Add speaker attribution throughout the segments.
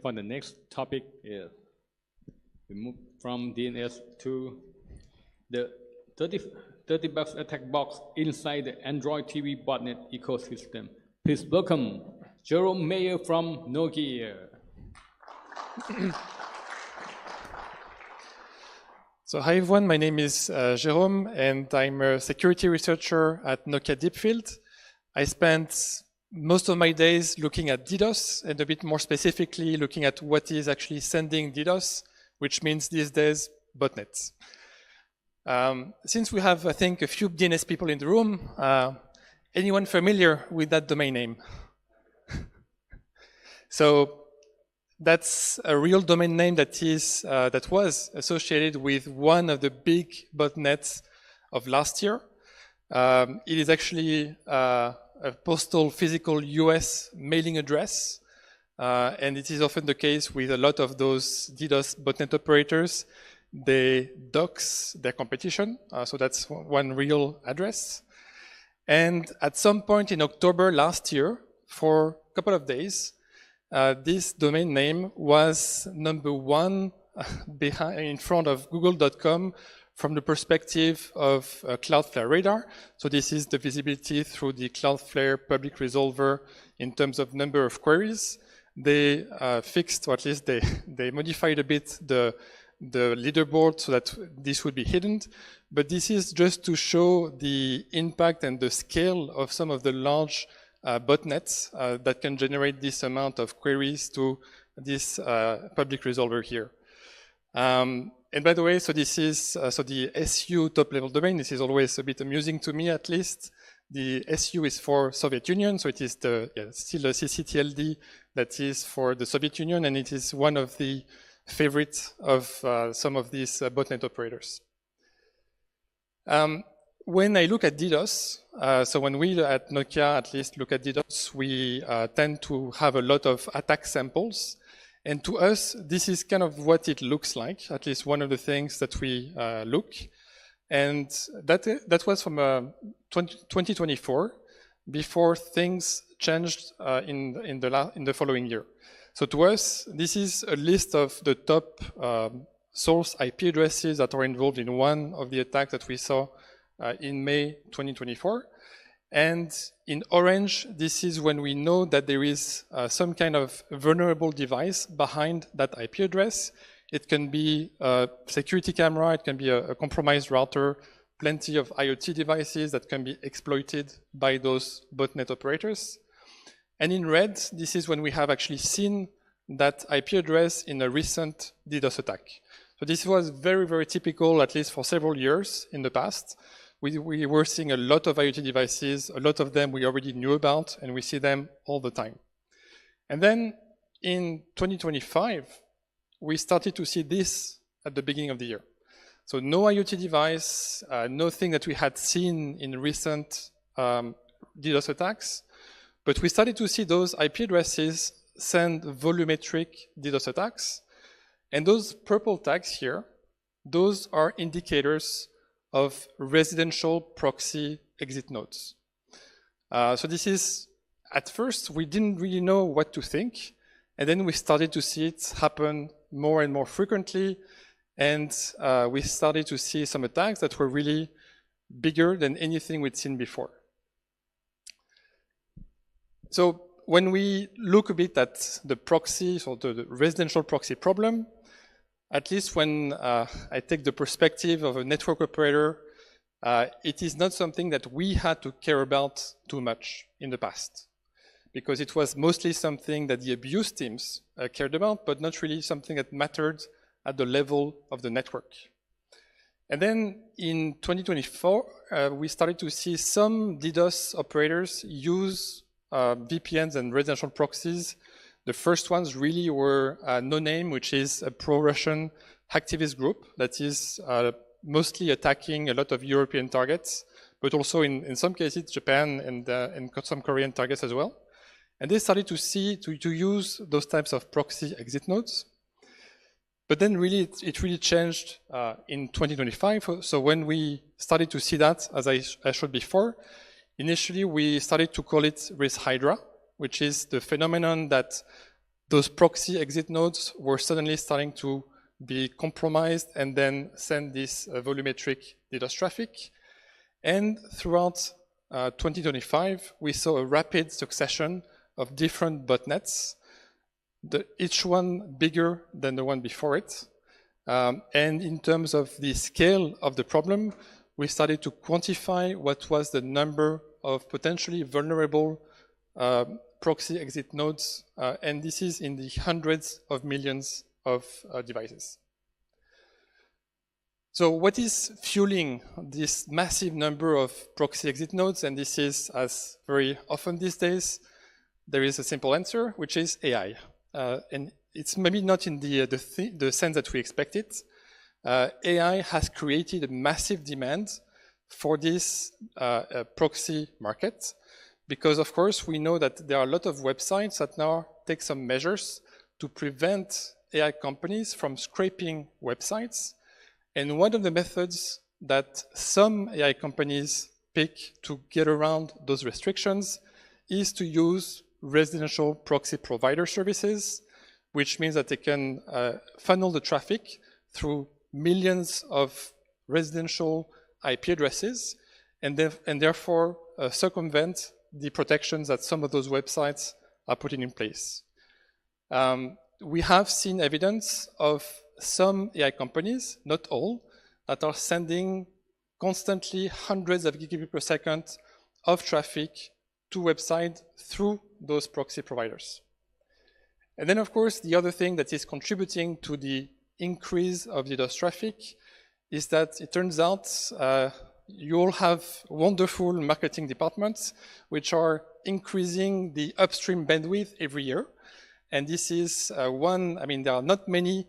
Speaker 1: For the next topic, we move from DNS to the 30 bucks attack box inside the Android TV botnet ecosystem. Please welcome Jérôme Meyer from Nokia.
Speaker 2: So hi everyone, my name is Jérôme and I'm a security researcher at Nokia Deepfield. I spent most of my days looking at DDoS and a bit more specifically looking at what is actually sending DDoS, which means these days botnets. Since we have, I think, a few DNS people in the room, anyone familiar with that domain name? So that's a real domain name that was associated with one of the big botnets of last year. It is actually a postal physical US mailing address, and it is often the case with a lot of those DDoS botnet operators. They dox their competition, so that's one real address. And at some point in October last year, for a couple of days, this domain name was #1 in front of google.com from the perspective of Cloudflare Radar. So this is the visibility through the Cloudflare public resolver in terms of number of queries. They fixed, or at least they modified a bit the leaderboard so that this would be hidden. But this is just to show the impact and the scale of some of the large botnets that can generate this amount of queries to this public resolver here. And by the way, so this is the SU top-level domain. This is always a bit amusing to me, at least. The SU is for Soviet Union, so it is still a CCTLD that is for the Soviet Union, and it is one of the favorites of some of these botnet operators. When I look at DDoS, so when we at Nokia at least look at DDoS, we tend to have a lot of attack samples. And to us, this is kind of what it looks like, at least one of the things that we look. And that was from 2024, before things changed in the following year. So to us, this is a list of the top source IP addresses that are involved in one of the attacks that we saw in May 2024. And in orange, this is when we know that there is some kind of vulnerable device behind that IP address. It can be a security camera, it can be a compromised router, plenty of IoT devices that can be exploited by those botnet operators. And in red, this is when we have actually seen that IP address in a recent DDoS attack. So this was very, very typical, at least for several years in the past. We were seeing a lot of IoT devices, a lot of them we already knew about, and we see them all the time. And then in 2025, we started to see this at the beginning of the year. So no IoT device, nothing that we had seen in recent DDoS attacks, but we started to see those IP addresses send volumetric DDoS attacks. And those purple tags here, those are indicators of residential proxy exit nodes. So this is, at first, we didn't really know what to think, and then we started to see it happen more and more frequently, and we started to see some attacks that were really bigger than anything we'd seen before. So when we look a bit at the proxy, so the residential proxy problem, at least when I take the perspective of a network operator, it is not something that we had to care about too much in the past, because it was mostly something that the abuse teams cared about, but not really something that mattered at the level of the network. And then in 2024, we started to see some DDoS operators use VPNs and residential proxies. The first ones really were No Name, which is a pro-Russian hacktivist group that is mostly attacking a lot of European targets, but also in some cases Japan and some Korean targets as well. And they started to use those types of proxy exit nodes. But then really, it really changed in 2025. So when we started to see that, as I showed before, initially we started to call it risk hydra, which is the phenomenon that those proxy exit nodes were suddenly starting to be compromised and then send this volumetric DDoS traffic. And throughout 2025, we saw a rapid succession of different botnets, each one bigger than the one before it. And in terms of the scale of the problem, we started to quantify what was the number of potentially vulnerable proxy exit nodes, and this is in the hundreds of millions of devices. So what is fueling this massive number of proxy exit nodes? And this is, as very often these days, there is a simple answer, which is AI. And it's maybe not in the sense that we expected. AI has created a massive demand for this proxy market, because of course we know that there are a lot of websites that now take some measures to prevent AI companies from scraping websites. And one of the methods that some AI companies pick to get around those restrictions is to use residential proxy provider services, which means that they can funnel the traffic through millions of residential IP addresses and therefore circumvent the protections that some of those websites are putting in place. We have seen evidence of some AI companies, not all, that are sending constantly hundreds of gigabits per second of traffic to websites through those proxy providers. And then, of course, the other thing that is contributing to the increase of DDoS traffic is that it turns out you all have wonderful marketing departments which are increasing the upstream bandwidth every year. And this is there are not many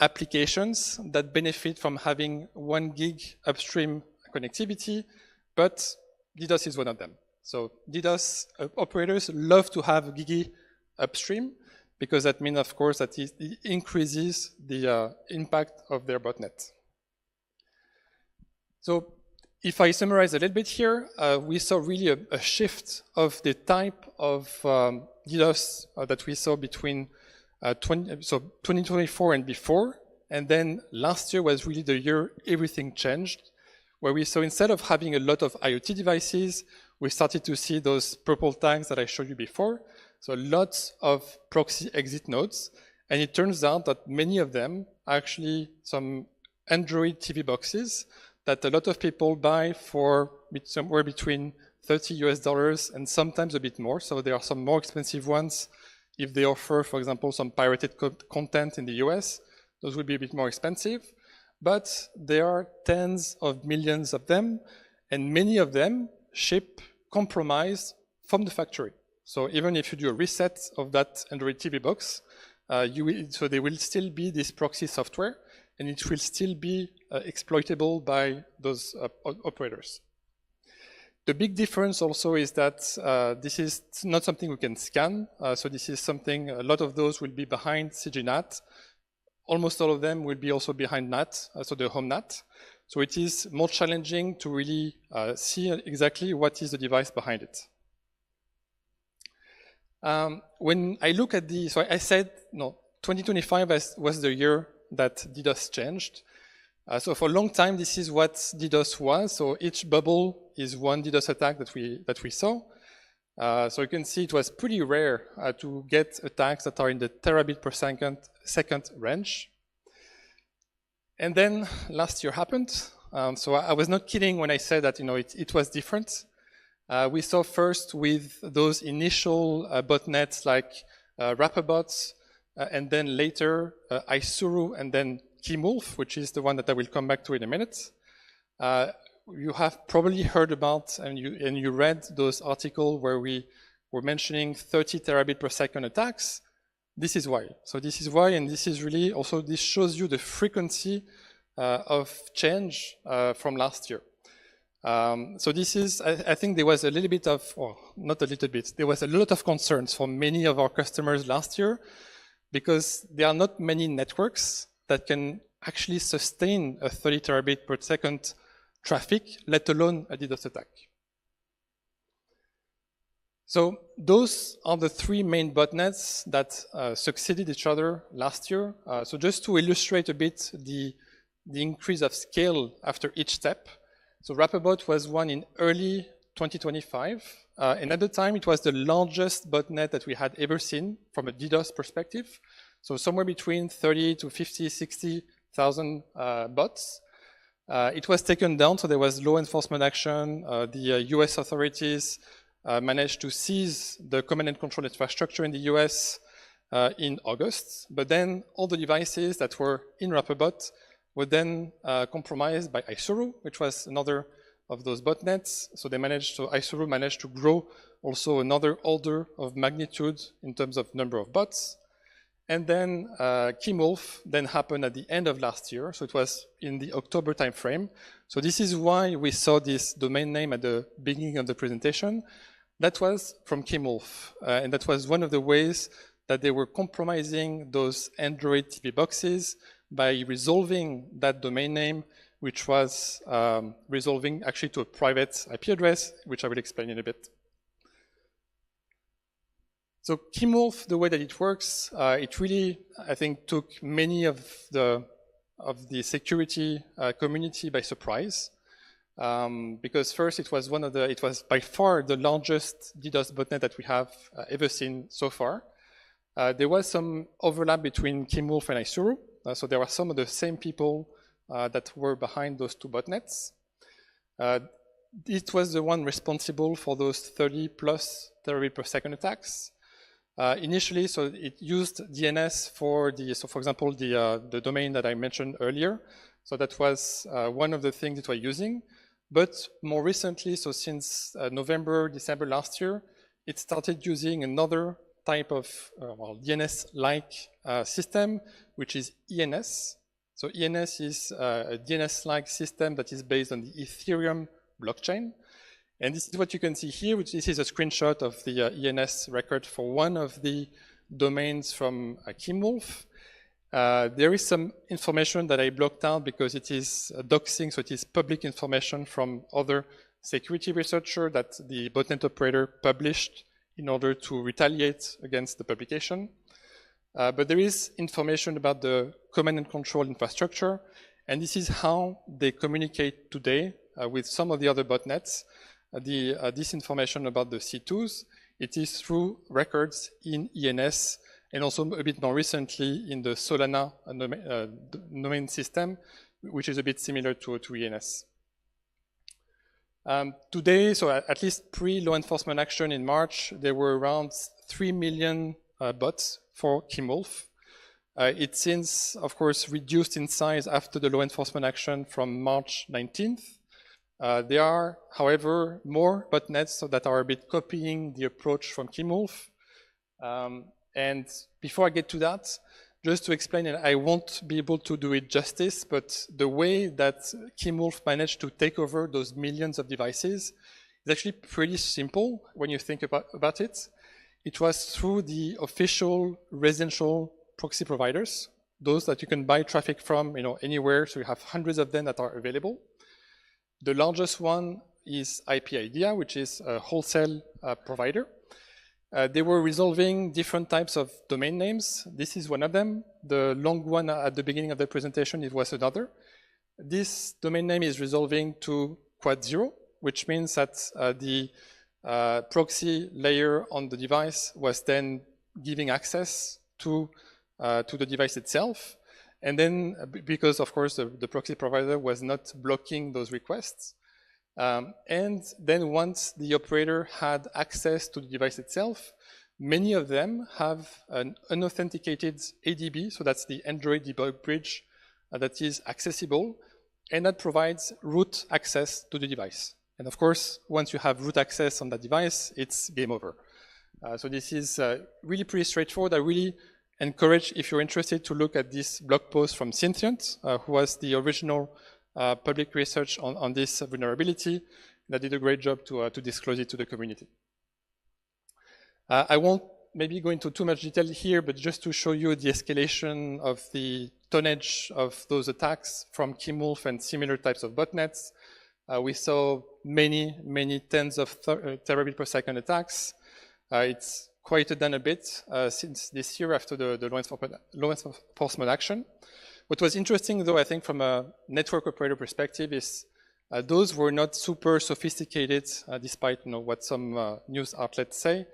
Speaker 2: applications that benefit from having 1 gig upstream connectivity, but DDoS is one of them. So DDoS operators love to have gigi upstream because that means, of course, that it increases the impact of their botnet. So if I summarize a little bit here, we saw really a shift of the type of DDoS that we saw between 2024 and before, and then last year was really the year everything changed, where we saw instead of having a lot of IoT devices, we started to see those purple tags that I showed you before, so lots of proxy exit nodes, and it turns out that many of them are actually some Android TV boxes that a lot of people buy for somewhere between $30 and sometimes a bit more, so there are some more expensive ones. If they offer, for example, some pirated content in the US, those will be a bit more expensive. But there are tens of millions of them, and many of them ship compromised from the factory. So even if you do a reset of that Android TV box, so there will still be this proxy software, and it will still be exploitable by those operators. The big difference also is that this is not something we can scan. So this is something, a lot of those will be behind CGNAT. Almost all of them will be also behind NAT, so the home NAT. So it is more challenging to really see exactly what is the device behind it. When I look at so I said, 2025 was the year that DDoS changed. So for a long time, this is what DDoS was. So each bubble is one DDoS attack that we saw. So you can see it was pretty rare to get attacks that are in the terabit per second range. And then last year happened. So I was not kidding when I said that it was different. We saw first with those initial botnets like RapperBot, and then later Aisuru, and then Kimwolf, which is the one that I will come back to in a minute. You have probably heard about, and you read those articles where we were mentioning 30 terabit per second attacks. This is why. So this is why, and this is really also, this shows you the frequency of change from last year. So this is, I think there was a little bit of, or not a little bit, there was a lot of concerns for many of our customers last year, because there are not many networks that can actually sustain a 30 terabit per second traffic, let alone a DDoS attack. So those are the three main botnets that succeeded each other last year. So just to illustrate a bit the increase of scale after each step. So RapperBot was one in early 2025. And at the time, it was the largest botnet that we had ever seen from a DDoS perspective. So somewhere between 30 to 50, 60,000 bots. It was taken down, so there was law enforcement action. The US authorities managed to seize the command and control infrastructure in the US in August. But then all the devices that were in RapperBot were then compromised by Aisuru, which was another of those botnets. So Aisuru managed to grow also another order of magnitude in terms of number of bots. And then Kimwolf then happened at the end of last year. So it was in the October timeframe. So this is why we saw this domain name at the beginning of the presentation. That was from Kimwolf. And that was one of the ways that they were compromising those Android TV boxes by resolving that domain name, which was resolving actually to a private IP address, which I will explain in a bit. So Kimwolf, the way that it works, it really, I think, took many of the security community by surprise. Because first, it was by far the largest DDoS botnet that we have ever seen so far. There was some overlap between Kimwolf and Aisuru, so there were some of the same people that were behind those two botnets. It was the one responsible for those 30 plus terabit per second attacks. Initially, so it used DNS for example, the domain that I mentioned earlier. So that was one of the things it was using. But more recently, so since November, December last year, it started using another type of DNS-like system, which is ENS. So ENS is a DNS-like system that is based on the Ethereum blockchain. And this is what you can see here, which this is a screenshot of the ENS record for one of the domains from Kimwolf. There is some information that I blocked out because it is doxing, so it is public information from other security researchers that the botnet operator published in order to retaliate against the publication. But there is information about the command and control infrastructure, and this is how they communicate today with some of the other botnets. This information about the C2s, it is through records in ENS, and also a bit more recently in the Solana domain system, which is a bit similar to ENS. Today, so at least pre-law enforcement action in March, there were around 3 million bots for Kimwolf. It's since, of course, reduced in size after the law enforcement action from March 19th. There are, however, more botnets that are a bit copying the approach from Kimwolf. And before I get to that, just to explain, and I won't be able to do it justice, but the way that Kimwolf managed to take over those millions of devices is actually pretty simple when you think about it. It was through the official residential proxy providers, those that you can buy traffic from anywhere, so you have hundreds of them that are available. The largest one is IP Idea, which is a wholesale provider. They were resolving different types of domain names. This is one of them. The long one at the beginning of the presentation, it was another. This domain name is resolving to quad 0, which means that the proxy layer on the device was then giving access to the device itself. And then, because of course the proxy provider was not blocking those requests, and then once the operator had access to the device itself, many of them have an unauthenticated ADB, so that's the Android Debug Bridge that is accessible, and that provides root access to the device. And of course, once you have root access on that device, it's game over. So this is really pretty straightforward. I really encourage, if you're interested, to look at this blog post from Sentient, who was the original public research on this vulnerability, that did a great job to disclose it to the community. I won't maybe go into too much detail here, but just to show you the escalation of the tonnage of those attacks from Kimwolf and similar types of botnets. We saw many tens of terabit per second attacks. It's quieted down a bit since this year after the law enforcement action. What was interesting, though, I think from a network operator perspective is those were not super sophisticated, despite what some news outlets say.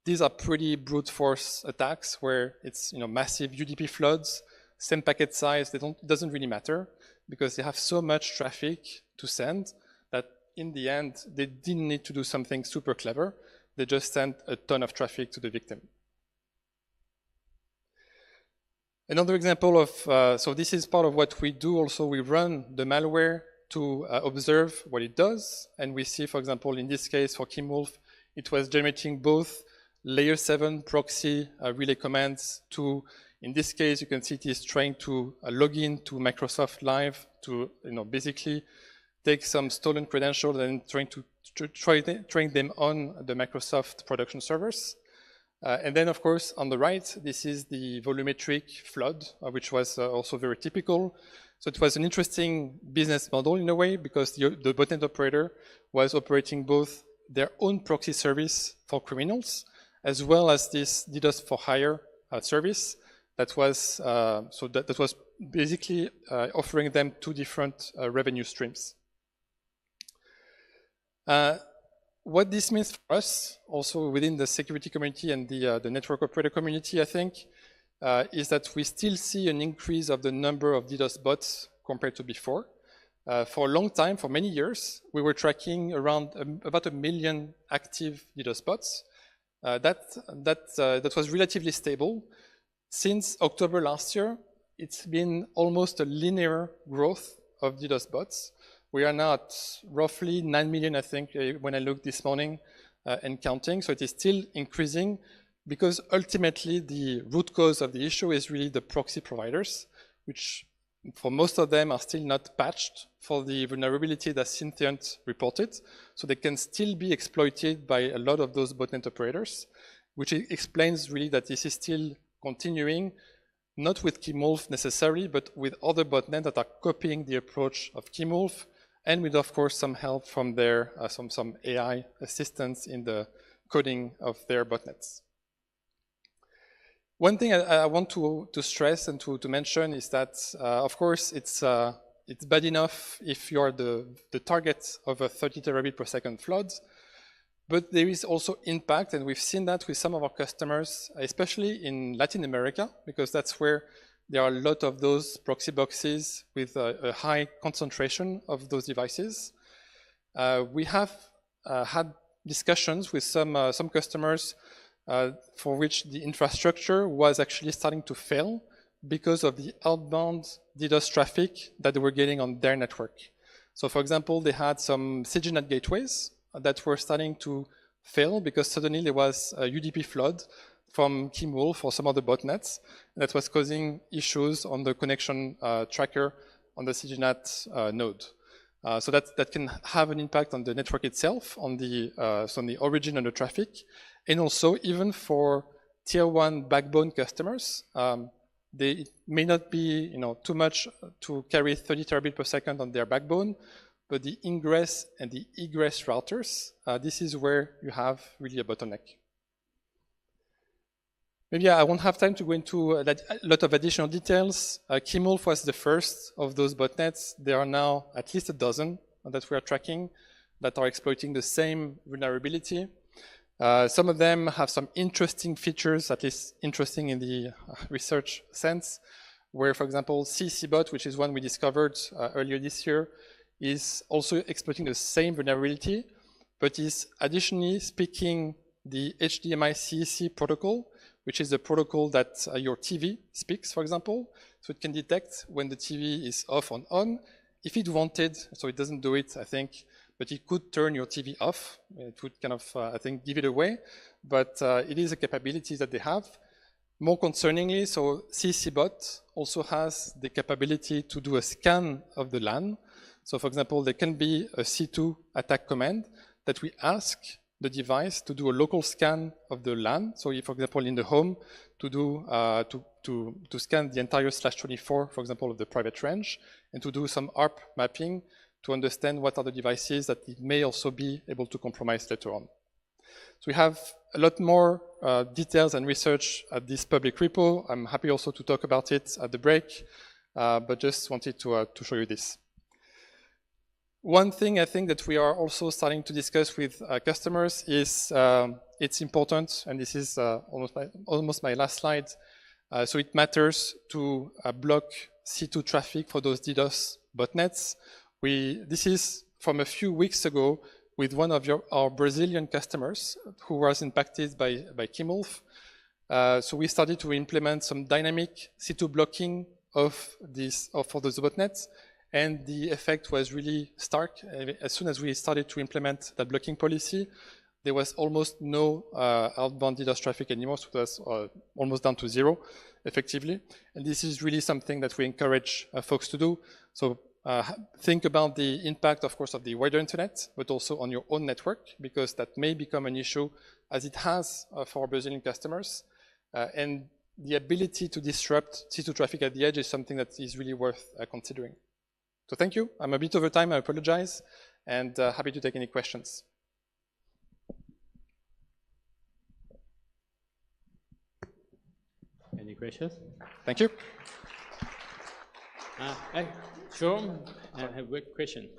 Speaker 2: These are pretty brute force attacks where it's massive UDP floods, same packet size. It doesn't really matter because they have so much traffic to send that in the end they didn't need to do something super clever. They just sent a ton of traffic to the victim. Another example of, so this is part of what we do also, we run the malware to observe what it does. And we see, for example, in this case for Kimwolf, it was generating both layer 7 proxy relay commands to, in this case, you can see it is trying to log in to Microsoft Live to basically take some stolen credentials and trying to train them on the Microsoft production servers. And then, of course, on the right, this is the volumetric flood, which was also very typical. So it was an interesting business model in a way, because the botnet operator was operating both their own proxy service for criminals, as well as this DDoS for hire service that was that was basically offering them two different revenue streams. What this means for us, also within the security community and the network operator community, I think, is that we still see an increase of the number of DDoS bots compared to before. For a long time, for many years, we were tracking around about 1 million active DDoS bots. That was relatively stable. Since October last year, it's been almost a linear growth of DDoS bots. We are now at roughly 9 million, I think, when I looked this morning and counting. So it is still increasing because ultimately the root cause of the issue is really the proxy providers, which for most of them are still not patched for the vulnerability that Syntheant reported. So they can still be exploited by a lot of those botnet operators, which explains really that this is still continuing, not with Kimwolf necessarily, but with other botnets that are copying the approach of Kimwolf, and with, of course, some help from their some AI assistance in the coding of their botnets. One thing I want to stress and to mention is that, of course, it's bad enough if you are the target of a 30 terabit per second flood, but there is also impact, and we've seen that with some of our customers, especially in Latin America, because that's where there are a lot of those proxy boxes with a high concentration of those devices. We have had discussions with some customers for which the infrastructure was actually starting to fail because of the outbound DDoS traffic that they were getting on their network. So for example, they had some CGNet gateways that were starting to fail because suddenly there was a UDP flood from Kimwolf or some other botnets that was causing issues on the connection tracker on the CGNet node. So that can have an impact on the network itself, on the origin of the traffic, and also even for tier 1 backbone customers. It may not be too much to carry 30 terabit per second on their backbone, but the ingress and the egress routers, this is where you have really a bottleneck. Maybe I won't have time to go into a lot of additional details. Kimwolf was the first of those botnets. There are now at least a dozen that we are tracking that are exploiting the same vulnerability. Some of them have some interesting features, at least interesting in the research sense, where, for example, CCBot, which is one we discovered earlier this year, is also exploiting the same vulnerability, but is additionally speaking the HDMI CEC protocol, which is the protocol that your TV speaks, for example. So it can detect when the TV is off or on. If it wanted, so it doesn't do it, I think, but it could turn your TV off. It would kind of, I think, give it away. But it is a capability that they have. More concerningly, so CCBot also has the capability to do a scan of the LAN. So for example, there can be a C2 attack command that we ask the device to do a local scan of the LAN. So if, for example, in the home, to do to scan the entire /24, for example, of the private range, and to do some ARP mapping to understand what are the devices that it may also be able to compromise later on. So we have a lot more details and research at this public repo. I'm happy also to talk about it at the break, but just wanted to show you this. One thing I think that we are also starting to discuss with customers is it's important, and this is almost my last slide. So it matters to block C2 traffic for those DDoS botnets. This is from a few weeks ago with one of our Brazilian customers who was impacted by Kimwolf. So we started to implement some dynamic C2 blocking for those botnets, and the effect was really stark. As soon as we started to implement that blocking policy, there was almost no outbound DDoS traffic anymore, so it was almost down to zero, effectively. And this is really something that we encourage folks to do. So think about the impact, of course, of the wider internet, but also on your own network, because that may become an issue, as it has for Brazilian customers. And the ability to disrupt C2 traffic at the edge is something that is really worth considering. So thank you. I'm a bit over time, I apologize, and happy to take any questions.
Speaker 1: Any questions?
Speaker 2: Thank you.
Speaker 1: Jérôme, I have a question.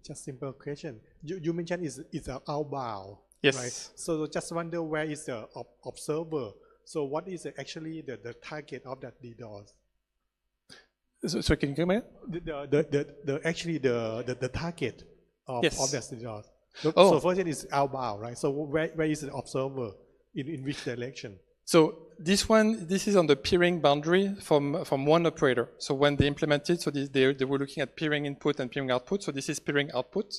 Speaker 3: Just simple question. You mentioned it's an outbound,
Speaker 2: yes,
Speaker 3: right? So just wonder where is the observer. So what is actually the target of that DDoS?
Speaker 2: So can you come in?
Speaker 3: Actually the target of
Speaker 2: yes.
Speaker 3: that DDoS. So first is outbound, right? So where is the observer? In which direction?
Speaker 2: So this is on the peering boundary from one operator. So when they implemented, so they were looking at peering input and peering output. So this is peering output.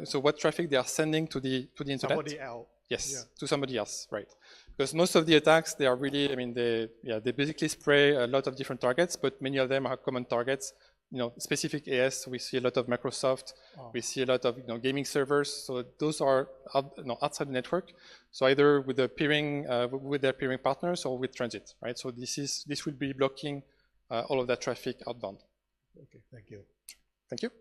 Speaker 2: So what traffic they are sending to the internet?
Speaker 3: Somebody else.
Speaker 2: Yes,
Speaker 3: yeah.
Speaker 2: To somebody else, right? Because most of the attacks, they are really, I mean, they basically spray a lot of different targets, but many of them are common targets. You know, specific AS, we see a lot of Microsoft, we see a lot of gaming servers. So those are outside the network. So either with the peering, with their peering partners, or with transit, right? So this will be blocking all of that traffic outbound.
Speaker 3: Okay, thank you.
Speaker 2: Thank you.